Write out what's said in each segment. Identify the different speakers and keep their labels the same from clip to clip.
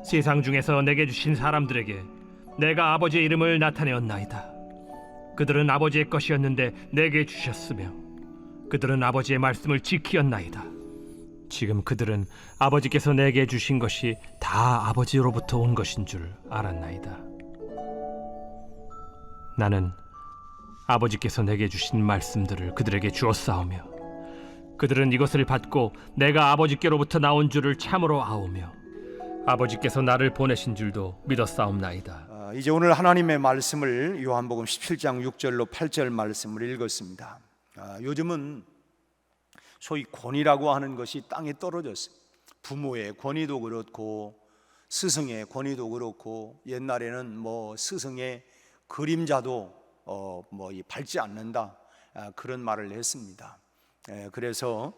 Speaker 1: 세상 중에서 내게 주신 사람들에게 내가 아버지의 이름을 나타내었나이다. 그들은 아버지의 것이었는데 내게 주셨으며 그들은 아버지의 말씀을 지키었나이다. 지금 그들은 아버지께서 내게 주신 것이 다 아버지로부터 온 것인 줄 알았나이다. 나는 아버지께서 내게 주신 말씀들을 그들에게 주었사오며 그들은 이것을 받고 내가 아버지께로부터 나온 줄을 참으로 아오며 아버지께서 나를 보내신 줄도 믿었사옵나이다.
Speaker 2: 이제 오늘 하나님의 말씀을 요한복음 17장 6절로 8절 말씀을 읽었습니다. 요즘은 소위 권위라고 하는 것이 땅에 떨어졌어요. 부모의 권위도 그렇고 스승의 권위도 그렇고, 옛날에는 뭐 스승의 그림자도 밟지 않는다, 그런 말을 했습니다. 그래서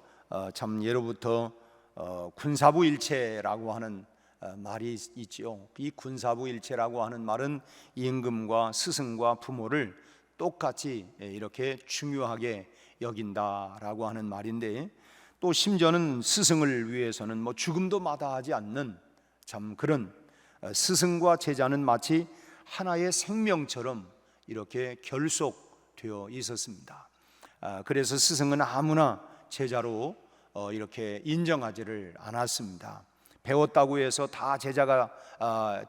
Speaker 2: 참 예로부터 군사부일체라고 하는 말이 있지요. 이 군사부일체라고 하는 말은 임금과 스승과 부모를 똑같이 이렇게 중요하게 여긴다라고 하는 말인데, 또 심지어는 스승을 위해서는 죽음도 마다하지 않는 참 그런, 스승과 제자는 마치 하나의 생명처럼 이렇게 결속되어 있었습니다. 그래서 스승은 아무나 제자로 이렇게 인정하지를 않았습니다. 배웠다고 해서 다 제자가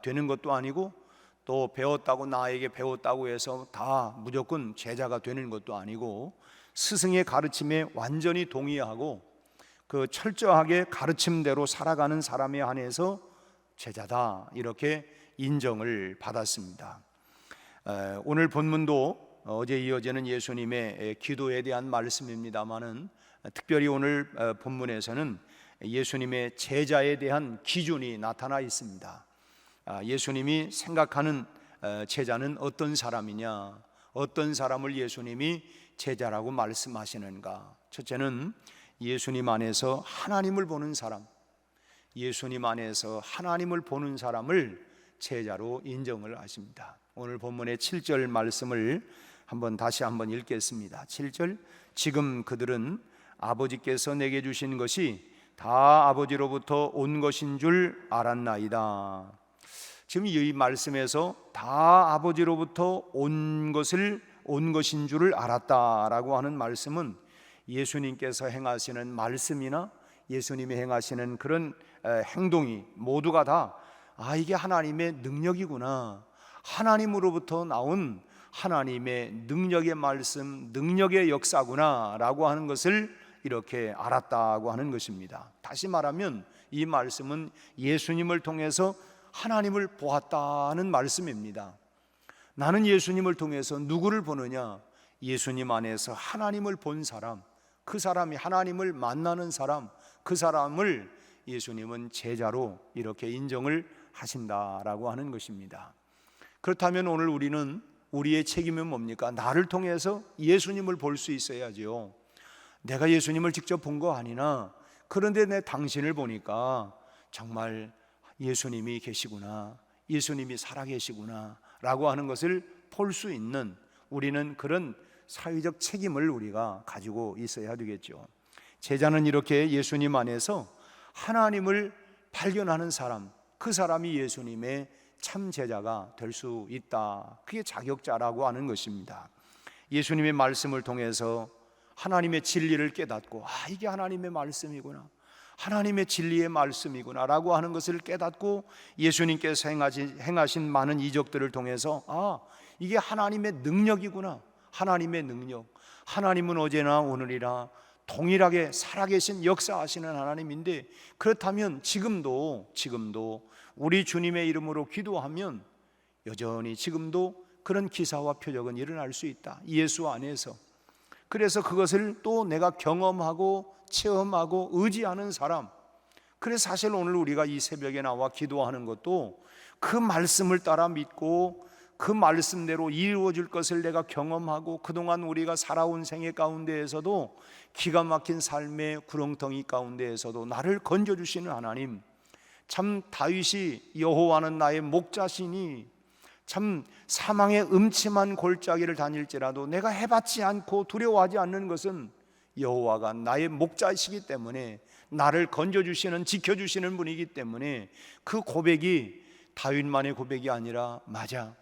Speaker 2: 되는 것도 아니고, 또 배웠다고 나에게 배웠다고 해서 다 무조건 제자가 되는 것도 아니고, 스승의 가르침에 완전히 동의하고 그 철저하게 가르침대로 살아가는 사람에 한해서 제자다, 이렇게 인정을 받았습니다. 오늘 본문도 어제 이어지는 예수님의 기도에 대한 말씀입니다마는, 특별히 오늘 본문에서는 예수님의 제자에 대한 기준이 나타나 있습니다. 예수님이 생각하는 제자는 어떤 사람이냐, 어떤 사람을 예수님이 제자라고 말씀하시는가. 첫째는 예수님 안에서 하나님을 보는 사람, 예수님 안에서 하나님을 보는 사람을 제자로 인정을 하십니다. 오늘 본문의 7절 말씀을 다시 한번 읽겠습니다. 7절, 지금 그들은 아버지께서 내게 주신 것이 다 아버지로부터 온 것인 줄 알았나이다. 지금 이 말씀에서 다 아버지로부터 온 것인 줄을 알았다라고 하는 말씀은 예수님께서 행하시는 말씀이나 예수님이 행하시는 그런 행동이 모두가 다 이게 하나님의 능력이구나, 하나님으로부터 나온 하나님의 능력의 말씀, 능력의 역사구나 라고 하는 것을 이렇게 알았다고 하는 것입니다. 다시 말하면 이 말씀은 예수님을 통해서 하나님을 보았다는 말씀입니다. 나는 예수님을 통해서 누구를 보느냐? 예수님 안에서 하나님을 본 사람, 그 사람이 하나님을 만나는 사람, 그 사람을 예수님은 제자로 이렇게 인정을 하신다라고 하는 것입니다. 그렇다면 오늘 우리는, 우리의 책임은 뭡니까? 나를 통해서 예수님을 볼 수 있어야죠. 내가 예수님을 직접 본 거 아니나, 그런데 내 당신을 보니까 정말 예수님이 계시구나, 예수님이 살아계시구나 라고 하는 것을 볼 수 있는, 우리는 그런 사회적 책임을 우리가 가지고 있어야 되겠죠. 제자는 이렇게 예수님 안에서 하나님을 발견하는 사람, 그 사람이 예수님의 참 제자가 될 수 있다, 그게 자격자라고 하는 것입니다. 예수님의 말씀을 통해서 하나님의 진리를 깨닫고, 이게 하나님의 말씀이구나, 하나님의 진리의 말씀이구나 라고 하는 것을 깨닫고, 예수님께서 행하신 많은 이적들을 통해서 이게 하나님의 능력이구나, 하나님의 능력, 하나님은 어제나 오늘이나 동일하게 살아계신 역사하시는 하나님인데, 그렇다면 지금도 우리 주님의 이름으로 기도하면 여전히 지금도 그런 기사와 표적은 일어날 수 있다, 예수 안에서. 그래서 그것을 또 내가 경험하고 체험하고 의지하는 사람, 그래서 사실 오늘 우리가 이 새벽에 나와 기도하는 것도 그 말씀을 따라 믿고 그 말씀대로 이루어질 것을 내가 경험하고, 그동안 우리가 살아온 생애 가운데에서도 기가 막힌 삶의 구렁텅이 가운데에서도 나를 건져주시는 하나님, 참 다윗이 여호와는 나의 목자시니, 참 사망의 음침한 골짜기를 다닐지라도 내가 해받지 않고 두려워하지 않는 것은 여호와가 나의 목자이시기 때문에, 나를 건져주시는, 지켜주시는 분이기 때문에 그 고백이 다윗만의 고백이 아니라, 맞아,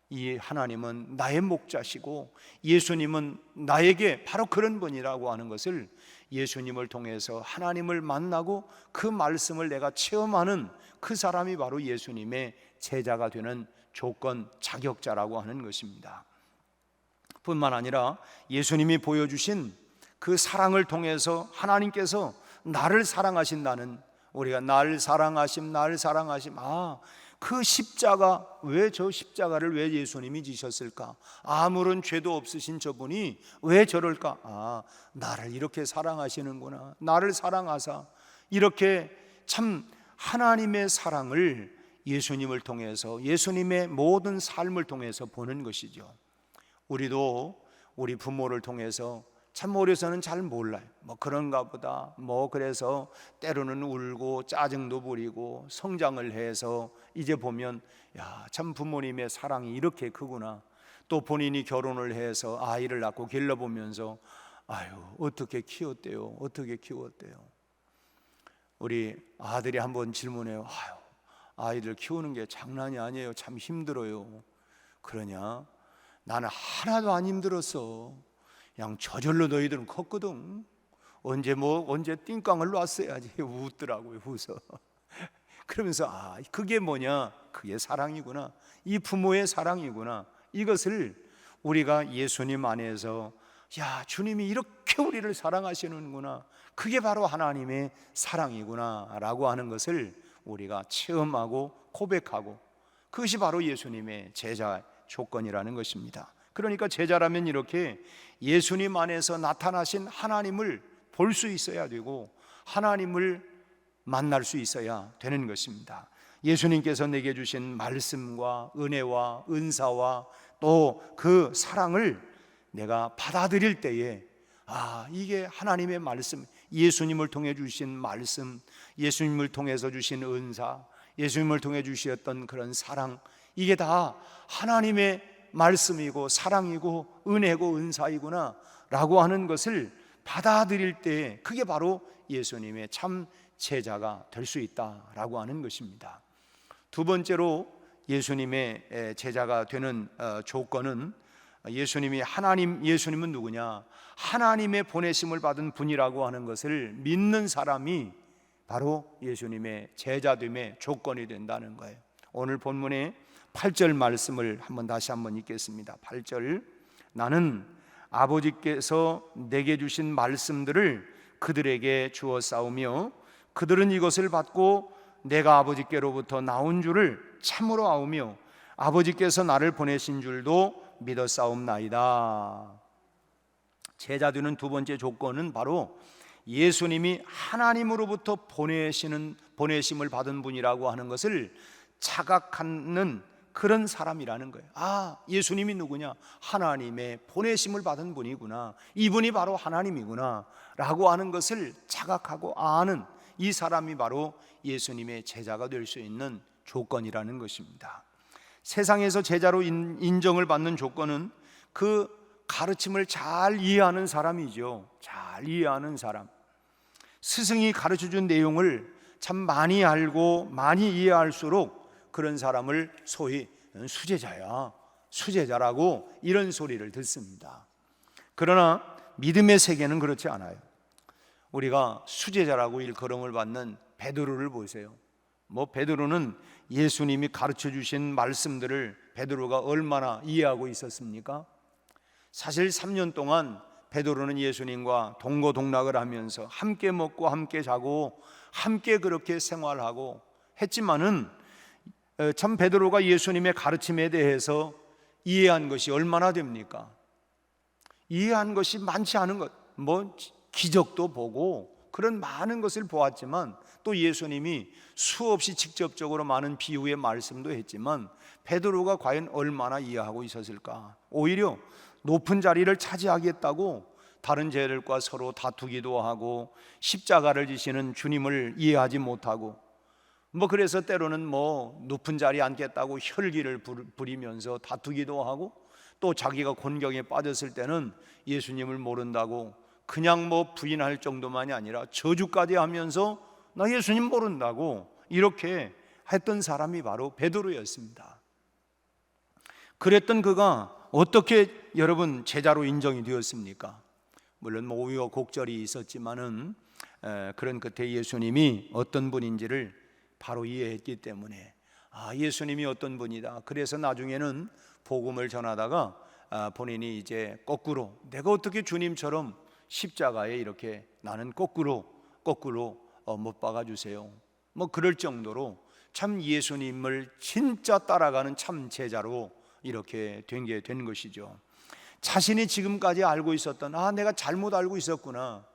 Speaker 2: 이 하나님은 나의 목자시고 예수님은 나에게 바로 그런 분이라고 하는 것을 예수님을 통해서 하나님을 만나고 그 말씀을 내가 체험하는 그 사람이 바로 예수님의 제자가 되는 조건, 자격자라고 하는 것입니다. 뿐만 아니라 예수님이 보여주신 그 사랑을 통해서 하나님께서 나를 사랑하신다는, 우리가 날 사랑하심, 그 십자가, 왜 저 십자가를 왜 예수님이 지셨을까? 아무런 죄도 없으신 저분이 왜 저럴까? 나를 이렇게 사랑하시는구나. 나를 사랑하사 이렇게 참 하나님의 사랑을 예수님을 통해서, 예수님의 모든 삶을 통해서 보는 것이죠. 우리도 우리 부모를 통해서 참 어려서는 잘 몰라요. 뭐 그런가 보다, 뭐 그래서 때로는 울고 짜증도 부리고 성장을 해서 이제 보면, 야, 참 부모님의 사랑이 이렇게 크구나. 또 본인이 결혼을 해서 아이를 낳고 길러보면서, 아유, 어떻게 키웠대요, 어떻게 키웠대요. 우리 아들이 한번 질문해요. 아유, 아이들 키우는 게 장난이 아니에요, 참 힘들어요. 그러냐? 나는 하나도 안 힘들었어. 그냥 저절로 너희들은 컸거든. 언제 띵깡을 놨어야지. 웃더라고요, 웃어. 그러면서 그게 뭐냐? 그게 사랑이구나. 이 부모의 사랑이구나. 이것을 우리가 예수님 안에서, 야, 주님이 이렇게 우리를 사랑하시는구나, 그게 바로 하나님의 사랑이구나 라고 하는 것을 우리가 체험하고 고백하고, 그것이 바로 예수님의 제자 조건이라는 것입니다. 그러니까 제자라면 이렇게 예수님 안에서 나타나신 하나님을 볼 수 있어야 되고, 하나님을 만날 수 있어야 되는 것입니다. 예수님께서 내게 주신 말씀과 은혜와 은사와 또 그 사랑을 내가 받아들일 때에, 이게 하나님의 말씀, 예수님을 통해 주신 말씀, 예수님을 통해서 주신 은사, 예수님을 통해 주셨던 그런 사랑, 이게 다 하나님의 말씀이고 사랑이고 은혜고 은사이구나 라고 하는 것을 받아들일 때, 그게 바로 예수님의 참 제자가 될 수 있다라고 하는 것입니다. 두 번째로 예수님의 제자가 되는 조건은, 예수님은 누구냐? 하나님의 보내심을 받은 분이라고 하는 것을 믿는 사람이 바로 예수님의 제자됨의 조건이 된다는 거예요. 오늘 본문의 8절 말씀을 다시 한번 읽겠습니다. 8절, 나는 아버지께서 내게 주신 말씀들을 그들에게 주어 싸우며 그들은 이것을 받고 내가 아버지께로부터 나온 줄을 참으로 아우며 아버지께서 나를 보내신 줄도 믿어 싸움나이다. 제자 되는 두 번째 조건은 바로 예수님이 하나님으로부터 보내심을 받은 분이라고 하는 것을 자각하는 그런 사람이라는 거예요. 예수님이 누구냐? 하나님의 보내심을 받은 분이구나, 이분이 바로 하나님이구나 라고 하는 것을 자각하고 아는 이 사람이 바로 예수님의 제자가 될 수 있는 조건이라는 것입니다. 세상에서 제자로 인정을 받는 조건은 그 가르침을 잘 이해하는 사람이죠. 잘 이해하는 사람, 스승이 가르쳐준 내용을 참 많이 알고 많이 이해할수록 그런 사람을 소위 수제자라고 이런 소리를 듣습니다. 그러나 믿음의 세계는 그렇지 않아요. 우리가 수제자라고 일컬음을 받는 베드로를 보세요. 베드로는 예수님이 가르쳐 주신 말씀들을 베드로가 얼마나 이해하고 있었습니까? 사실 3년 동안 베드로는 예수님과 동거동락을 하면서 함께 먹고 함께 자고 함께 그렇게 생활하고 했지만은 참 베드로가 예수님의 가르침에 대해서 이해한 것이 얼마나 됩니까? 이해한 것이 많지 않은 것, 기적도 보고 그런 많은 것을 보았지만, 또 예수님이 수없이 직접적으로 많은 비유의 말씀도 했지만 베드로가 과연 얼마나 이해하고 있었을까? 오히려 높은 자리를 차지하겠다고 다른 제자들과 서로 다투기도 하고 십자가를 지시는 주님을 이해하지 못하고 그래서 때로는 높은 자리에 앉겠다고 혈기를 부리면서 다투기도 하고, 또 자기가 곤경에 빠졌을 때는 예수님을 모른다고 그냥 뭐 부인할 정도만이 아니라 저주까지 하면서 나 예수님 모른다고 이렇게 했던 사람이 바로 베드로였습니다. 그랬던 그가 어떻게 여러분 제자로 인정이 되었습니까? 물론 뭐 우여곡절이 있었지만은 그런 끝에 예수님이 어떤 분인지를 바로 이해했기 때문에 예수님이 어떤 분이다. 그래서 나중에는 복음을 전하다가 본인이 이제 거꾸로 내가 어떻게 주님처럼 십자가에 이렇게 나는 거꾸로 못 박아 주세요. 뭐 그럴 정도로 참 예수님을 진짜 따라가는 참 제자로 이렇게 된 게 된 것이죠. 자신이 지금까지 알고 있었던 내가 잘못 알고 있었구나.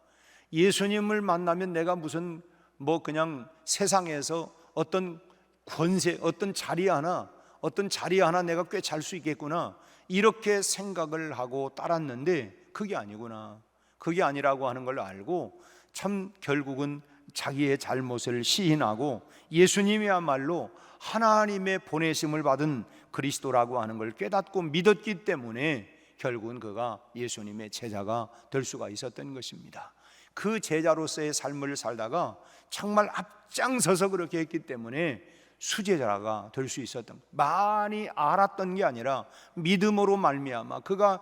Speaker 2: 예수님을 만나면 내가 무슨 뭐 그냥 세상에서 어떤 권세, 어떤 자리 하나 내가 꽤 잘 수 있겠구나. 이렇게 생각을 하고 따랐는데 그게 아니구나. 그게 아니라고 하는 걸 알고 참 결국은 자기의 잘못을 시인하고 예수님이야말로 하나님의 보내심을 받은 그리스도라고 하는 걸 깨닫고 믿었기 때문에 결국은 그가 예수님의 제자가 될 수가 있었던 것입니다. 그 제자로서의 삶을 살다가 정말 앞장서서 그렇게 했기 때문에 수제자가 될 수 있었던, 많이 알았던 게 아니라 믿음으로 말미암아 그가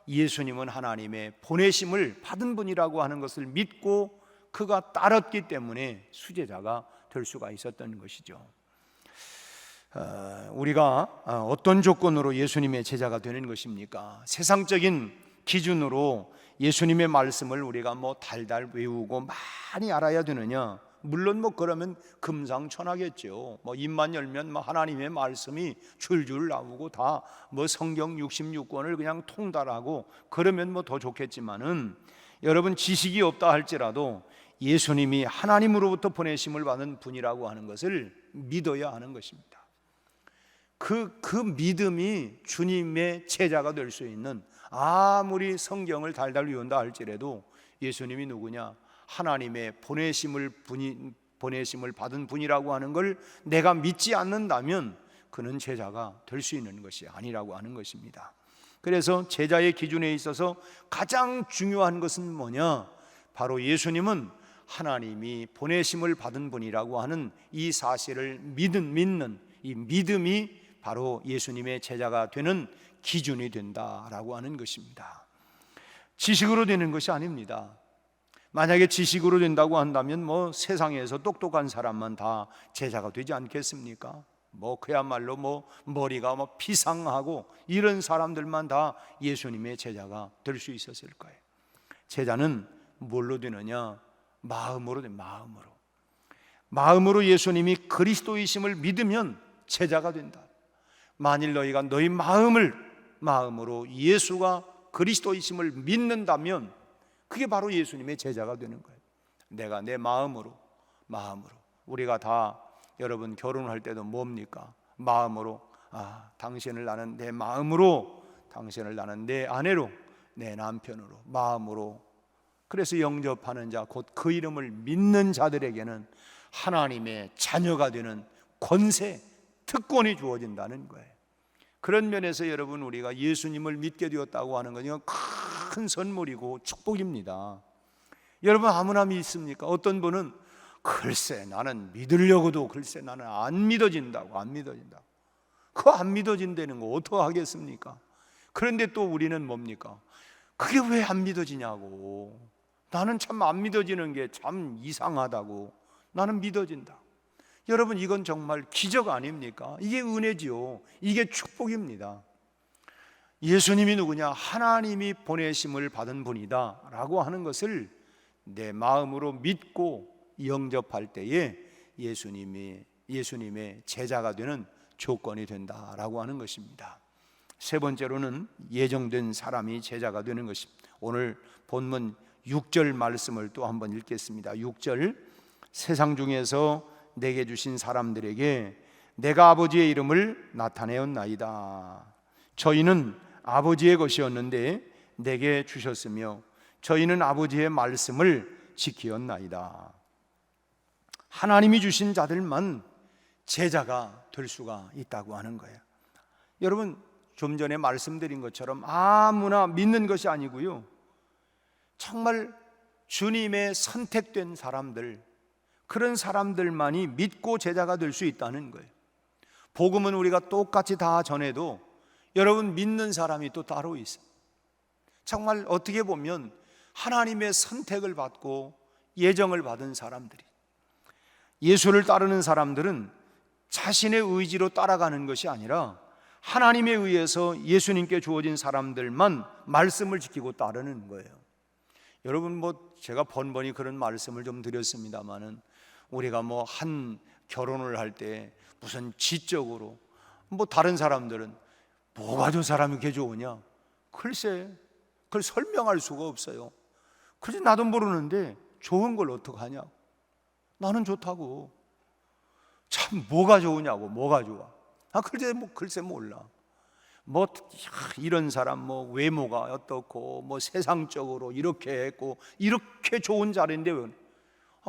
Speaker 2: 예수님은 하나님의 보내심을 받은 분이라고 하는 것을 믿고 그가 따랐기 때문에 수제자가 될 수가 있었던 것이죠. 우리가 어떤 조건으로 예수님의 제자가 되는 것입니까? 세상적인 기준으로 예수님의 말씀을 우리가 뭐 달달 외우고 많이 알아야 되느냐? 물론 뭐 그러면 금상첨화겠죠. 뭐 입만 열면 뭐 하나님의 말씀이 줄줄 나오고 다 뭐 성경 66권을 그냥 통달하고 그러면 뭐 더 좋겠지만은 여러분 지식이 없다 할지라도 예수님이 하나님으로부터 보내심을 받은 분이라고 하는 것을 믿어야 하는 것입니다. 그 믿음이 주님의 제자가 될 수 있는, 아무리 성경을 달달 외운다 할지라도 예수님이 누구냐? 하나님의 보내심을 받은 분이라고 하는 걸 내가 믿지 않는다면 그는 제자가 될 수 있는 것이 아니라고 하는 것입니다. 그래서 제자의 기준에 있어서 가장 중요한 것은 뭐냐? 바로 예수님은 하나님이 보내심을 받은 분이라고 하는 이 사실을 믿는 이 믿음이 바로 예수님의 제자가 되는 기준이 된다라고 하는 것입니다. 지식으로 되는 것이 아닙니다. 만약에 지식으로 된다고 한다면 뭐 세상에서 똑똑한 사람만 다 제자가 되지 않겠습니까? 뭐 그야말로 뭐 머리가 뭐 피상하고 이런 사람들만 다 예수님의 제자가 될 수 있었을 거예요. 제자는 뭘로 되느냐? 마음으로 돼. 마음으로 예수님이 그리스도이심을 믿으면 제자가 된다. 만일 너희가 너희 마음으로 예수가 그리스도이심을 믿는다면 그게 바로 예수님의 제자가 되는 거예요. 내가 내 마음으로 우리가 다 여러분 결혼할 때도 뭡니까? 마음으로 당신을 나는 내 마음으로, 당신을 나는 내 아내로, 내 남편으로, 마음으로. 그래서 영접하는 자, 곧 그 이름을 믿는 자들에게는 하나님의 자녀가 되는 권세, 특권이 주어진다는 거예요. 그런 면에서 여러분 우리가 예수님을 믿게 되었다고 하는 건 큰 선물이고 축복입니다. 여러분 아무나 믿습니까? 어떤 분은 글쎄 나는 믿으려고도 글쎄 나는 안 믿어진다고. 그거 안 믿어진다는 거 어떻게 하겠습니까? 그런데 또 우리는 뭡니까? 그게 왜 안 믿어지냐고. 나는 참 안 믿어지는 게 참 이상하다고. 나는 믿어진다. 여러분 이건 정말 기적 아닙니까? 이게 은혜지요. 이게 축복입니다. 예수님이 누구냐? 하나님이 보내심을 받은 분이다 라고 하는 것을 내 마음으로 믿고 영접할 때에 예수님의 제자가 되는 조건이 된다라고 하는 것입니다. 세 번째로는 예정된 사람이 제자가 되는 것입니다. 오늘 본문 6절 말씀을 또 한번 읽겠습니다. 6절, 세상 중에서 내게 주신 사람들에게 내가 아버지의 이름을 나타내었나이다. 저희는 아버지의 것이었는데 내게 주셨으며 저희는 아버지의 말씀을 지키었나이다. 하나님이 주신 자들만 제자가 될 수가 있다고 하는 거예요. 여러분 좀 전에 말씀드린 것처럼 아무나 믿는 것이 아니고요, 정말 주님의 선택된 사람들, 그런 사람들만이 믿고 제자가 될 수 있다는 거예요. 복음은 우리가 똑같이 다 전해도 여러분 믿는 사람이 또 따로 있어요. 정말 어떻게 보면 하나님의 선택을 받고 예정을 받은 사람들이, 예수를 따르는 사람들은 자신의 의지로 따라가는 것이 아니라 하나님에 의해서 예수님께 주어진 사람들만 말씀을 지키고 따르는 거예요. 여러분 제가 번번이 그런 말씀을 좀 드렸습니다마는 우리가 한 결혼을 할 때 무슨 지적으로 다른 사람들은 뭐가 저 사람이 이렇게 좋으냐, 글쎄 그걸 설명할 수가 없어요. 그래서 나도 모르는데 좋은 걸 어떡하냐, 나는 좋다고. 참 뭐가 좋으냐고, 뭐가 좋아. 글쎄 몰라. 이런 사람 외모가 어떻고 세상적으로 이렇게 했고 이렇게 좋은 자리인데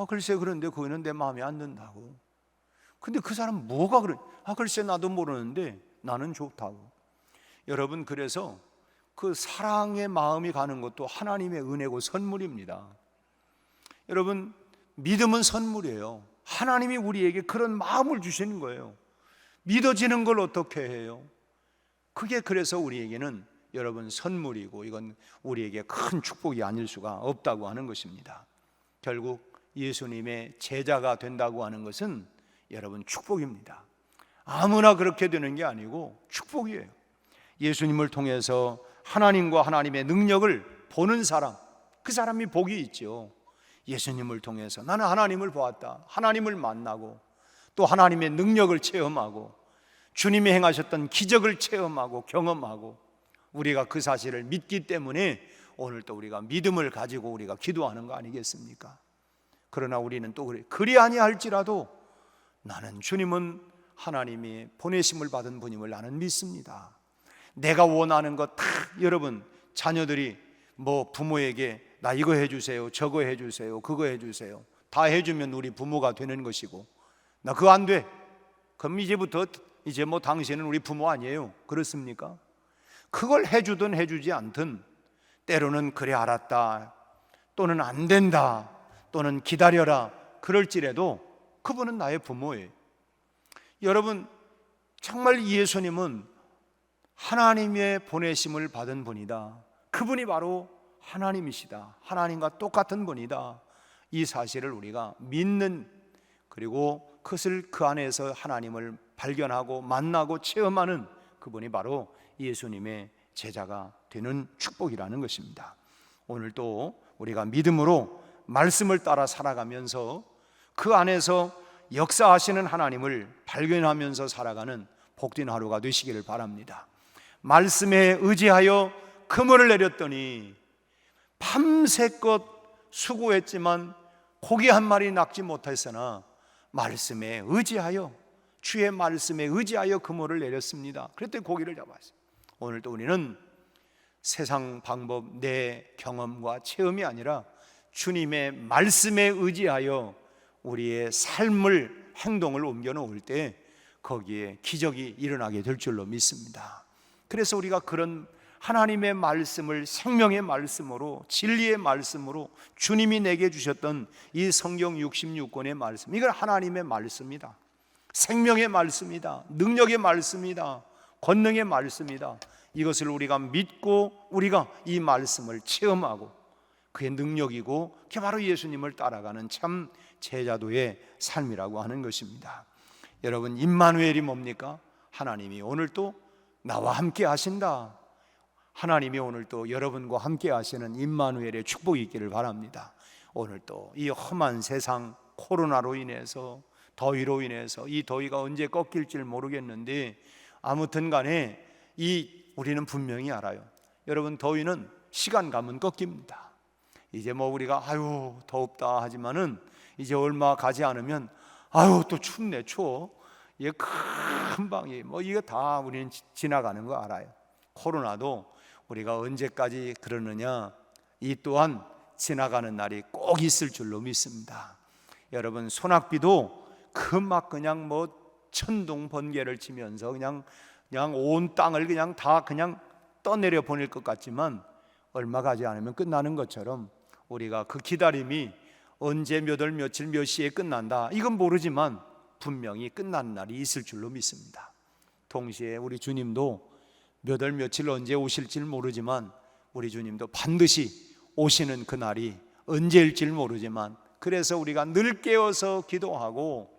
Speaker 2: 글쎄 그런데 그거는 내 마음에 안 든다고. 근데 그 사람 뭐가 그래? 글쎄 나도 모르는데 나는 좋다고. 여러분, 그래서 그 사랑의 마음이 가는 것도 하나님의 은혜고 선물입니다. 여러분, 믿음은 선물이에요. 하나님이 우리에게 그런 마음을 주시는 거예요. 믿어지는 걸 어떻게 해요? 그게 그래서 우리에게는 여러분 선물이고, 이건 우리에게 큰 축복이 아닐 수가 없다고 하는 것입니다. 결국 예수님의 제자가 된다고 하는 것은 여러분 축복입니다. 아무나 그렇게 되는 게 아니고 축복이에요. 예수님을 통해서 하나님과 하나님의 능력을 보는 사람, 그 사람이 복이 있죠. 예수님을 통해서 나는 하나님을 보았다, 하나님을 만나고 또 하나님의 능력을 체험하고 주님이 행하셨던 기적을 체험하고 경험하고, 우리가 그 사실을 믿기 때문에 오늘 또 우리가 믿음을 가지고 우리가 기도하는 거 아니겠습니까? 그러나 우리는 또 그리 아니할지라도 나는 주님은 하나님이 보내심을 받은 분임을 나는 믿습니다. 내가 원하는 것 다, 여러분 자녀들이 부모에게 나 이거 해주세요, 저거 해주세요, 그거 해주세요 다 해주면 우리 부모가 되는 것이고, 나 그거 안 돼, 그럼 이제부터 당신은 우리 부모 아니에요. 그렇습니까? 그걸 해주든 해주지 않든 때로는 그래 알았다, 또는 안 된다, 또는 기다려라 그럴지라도 그분은 나의 부모예요. 여러분, 정말 예수님은 하나님의 보내심을 받은 분이다. 그분이 바로 하나님이시다. 하나님과 똑같은 분이다. 이 사실을 우리가 믿는, 그리고 그것을 그 안에서 하나님을 발견하고 만나고 체험하는 그분이 바로 예수님의 제자가 되는 축복이라는 것입니다. 오늘 또 우리가 믿음으로 말씀을 따라 살아가면서 그 안에서 역사하시는 하나님을 발견하면서 살아가는 복된 하루가 되시기를 바랍니다. 말씀에 의지하여 그물을 내렸더니 밤새껏 수고했지만 고기 한 마리 낚지 못했으나 말씀에 의지하여, 주의 말씀에 의지하여 그물을 내렸습니다. 그랬더니 고기를 잡았어요. 오늘 또 우리는 세상 방법, 내 경험과 체험이 아니라 주님의 말씀에 의지하여 우리의 삶을, 행동을 옮겨 놓을 때 거기에 기적이 일어나게 될 줄로 믿습니다. 그래서 우리가 그런 하나님의 말씀을 생명의 말씀으로, 진리의 말씀으로 주님이 내게 주셨던 이 성경 66권의 말씀, 이건 하나님의 말씀이다. 생명의 말씀이다. 능력의 말씀이다. 권능의 말씀이다. 이것을 우리가 믿고 우리가 이 말씀을 체험하고 그의 능력이고, 그게 바로 예수님을 따라가는 참 제자도의 삶이라고 하는 것입니다. 여러분, 임마누엘이 뭡니까? 하나님이 오늘 또 나와 함께 하신다. 하나님이 오늘 또 여러분과 함께 하시는 임마누엘의 축복이 있기를 바랍니다. 오늘 또 이 험한 세상, 코로나로 인해서, 더위로 인해서, 이 더위가 언제 꺾일지 모르겠는데 아무튼 간에 우리는 분명히 알아요. 여러분, 더위는 시간 가면 꺾입니다. 이제 우리가 아유 덥다 하지만은 이제 얼마 가지 않으면 아유 또 춥네, 추워. 이게 금방 이거 다 우리는 지나가는 거 알아요. 코로나도 우리가 언제까지 그러느냐, 이 또한 지나가는 날이 꼭 있을 줄로 믿습니다. 여러분, 소낙비도 그냥 천둥 번개를 치면서 그냥 온 땅을 그냥 다 떠내려 보낼 것 같지만 얼마 가지 않으면 끝나는 것처럼 우리가 그 기다림이 언제 몇 월 며칠 몇 시에 끝난다 이건 모르지만 분명히 끝나는 날이 있을 줄로 믿습니다. 동시에 우리 주님도 몇 월 며칠 언제 오실지 모르지만 우리 주님도 반드시 오시는 그 날이 언제일지 모르지만, 그래서 우리가 늘 깨어서 기도하고,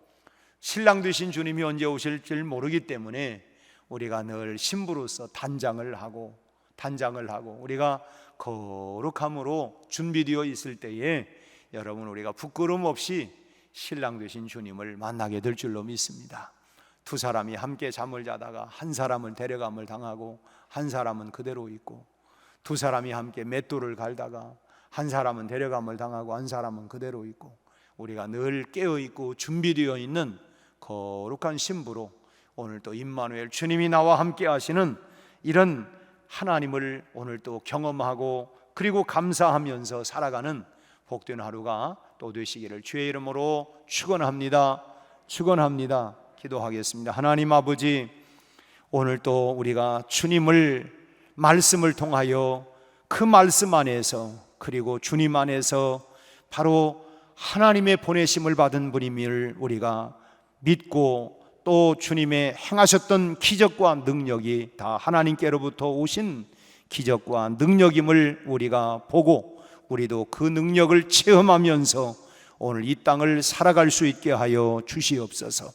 Speaker 2: 신랑 되신 주님이 언제 오실지 모르기 때문에 우리가 늘 신부로서 단장을 하고 우리가 거룩함으로 준비되어 있을 때에 여러분 우리가 부끄러움 없이 신랑 되신 주님을 만나게 될 줄로 믿습니다. 두 사람이 함께 잠을 자다가 한 사람은 데려감을 당하고 한 사람은 그대로 있고, 두 사람이 함께 맷돌을 갈다가 한 사람은 데려감을 당하고 한 사람은 그대로 있고, 우리가 늘 깨어있고 준비되어 있는 거룩한 신부로 오늘 또 임마누엘 주님이 나와 함께 하시는 이런 하나님을 오늘 또 경험하고 그리고 감사하면서 살아가는 복된 하루가 또 되시기를 주의 이름으로 축원합니다. 기도하겠습니다. 하나님 아버지, 오늘 또 우리가 주님을 말씀을 통하여 그 말씀 안에서 그리고 주님 안에서 바로 하나님의 보내심을 받은 분임을 우리가 믿고, 또 주님의 행하셨던 기적과 능력이 다 하나님께로부터 오신 기적과 능력임을 우리가 보고 우리도 그 능력을 체험하면서 오늘 이 땅을 살아갈 수 있게 하여 주시옵소서.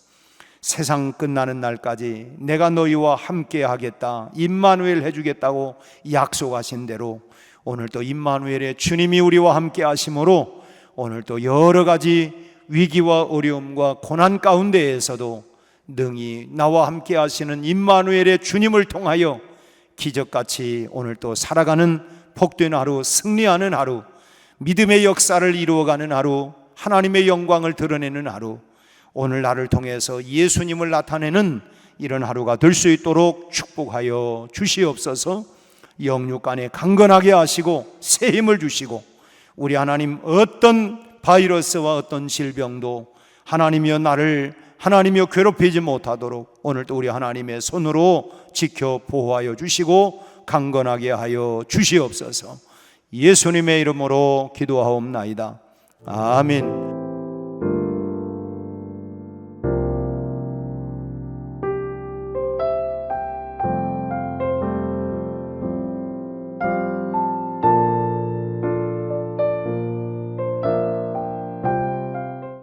Speaker 2: 세상 끝나는 날까지 내가 너희와 함께 하겠다, 임마누엘 해주겠다고 약속하신 대로 오늘 또 임마누엘의 주님이 우리와 함께 하심으로 오늘 또 여러 가지 위기와 어려움과 고난 가운데에서도 능히 나와 함께 하시는 임마누엘의 주님을 통하여 기적같이 오늘 또 살아가는 복된 하루, 승리하는 하루, 믿음의 역사를 이루어가는 하루, 하나님의 영광을 드러내는 하루, 오늘 나를 통해서 예수님을 나타내는 이런 하루가 될 수 있도록 축복하여 주시옵소서. 영육간에 강건하게 하시고 새 힘을 주시고, 우리 하나님 어떤 바이러스와 어떤 질병도 하나님이여 괴롭히지 못하도록 오늘 또 우리 하나님의 손으로 지켜 보호하여 주시고 강건하게 하여 주시옵소서. 예수님의 이름으로 기도하옵나이다. 아멘.